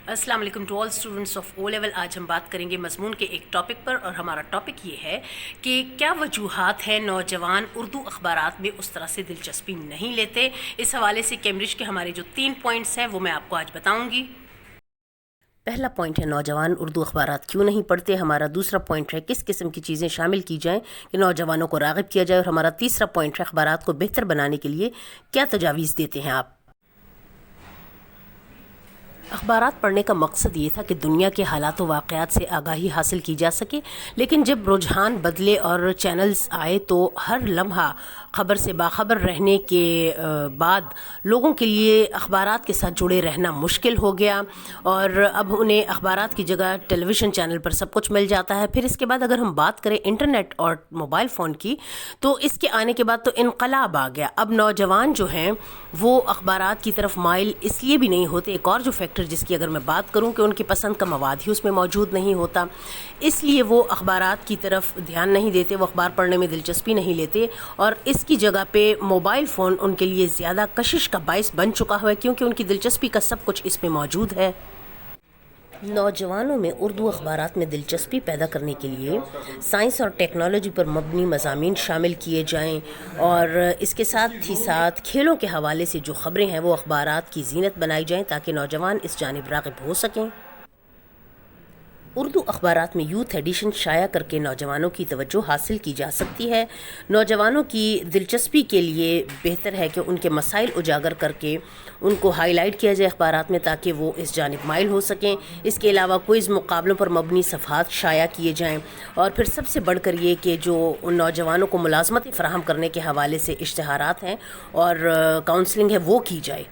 السلام علیکم to all students of O level. آج ہم بات کریں گے مضمون کے ایک ٹاپک پر، اور ہمارا ٹاپک یہ ہے کہ کیا وجوہات ہیں نوجوان اردو اخبارات میں اس طرح سے دلچسپی نہیں لیتے. اس حوالے سے کیمبرج کے ہمارے جو 3 پوائنٹس ہیں وہ میں آپ کو آج بتاؤں گی. پہلا پوائنٹ ہے نوجوان اردو اخبارات کیوں نہیں پڑھتے. ہمارا دوسرا پوائنٹ ہے کس قسم کی چیزیں شامل کی جائیں کہ نوجوانوں کو راغب کیا جائے. اور ہمارا تیسرا پوائنٹ ہے اخبارات کو بہتر بنانے کے لیے کیا تجاویز دیتے ہیں آپ. اخبارات پڑھنے کا مقصد یہ تھا کہ دنیا کے حالات و واقعات سے آگاہی حاصل کی جا سکے، لیکن جب رجحان بدلے اور چینلز آئے تو ہر لمحہ خبر سے باخبر رہنے کے بعد لوگوں کے لیے اخبارات کے ساتھ جڑے رہنا مشکل ہو گیا، اور اب انہیں اخبارات کی جگہ ٹیلی ویژن چینل پر سب کچھ مل جاتا ہے. پھر اس کے بعد اگر ہم بات کریں انٹرنیٹ اور موبائل فون کی، تو اس کے آنے کے بعد تو انقلاب آ گیا. اب نوجوان جو ہیں وہ اخبارات کی طرف مائل اس لیے بھی نہیں ہوتے. ایک اور جو فیکٹر جس کی اگر میں بات کروں کہ ان کی پسند کا مواد ہی اس میں موجود نہیں ہوتا، اس لیے وہ اخبارات کی طرف دھیان نہیں دیتے، وہ اخبار پڑھنے میں دلچسپی نہیں لیتے، اور اس کی جگہ پہ موبائل فون ان کے لیے زیادہ کشش کا باعث بن چکا ہوا ہے، کیونکہ ان کی دلچسپی کا سب کچھ اس میں موجود ہے. نوجوانوں میں اردو اخبارات میں دلچسپی پیدا کرنے کے لیے سائنس اور ٹیکنالوجی پر مبنی مضامین شامل کیے جائیں، اور اس کے ساتھ ہی ساتھ کھیلوں کے حوالے سے جو خبریں ہیں وہ اخبارات کی زینت بنائی جائیں تاکہ نوجوان اس جانب راغب ہو سکیں. اردو اخبارات میں یوتھ ایڈیشن شائع کر کے نوجوانوں کی توجہ حاصل کی جا سکتی ہے. نوجوانوں کی دلچسپی کے لیے بہتر ہے کہ ان کے مسائل اجاگر کر کے ان کو ہائی لائٹ کیا جائے اخبارات میں تاکہ وہ اس جانب مائل ہو سکیں. اس کے علاوہ کوئز مقابلوں پر مبنی صفحات شائع کیے جائیں، اور پھر سب سے بڑھ کر یہ کہ جو ان نوجوانوں کو ملازمتیں فراہم کرنے کے حوالے سے اشتہارات ہیں اور کاؤنسلنگ ہے وہ کی جائے.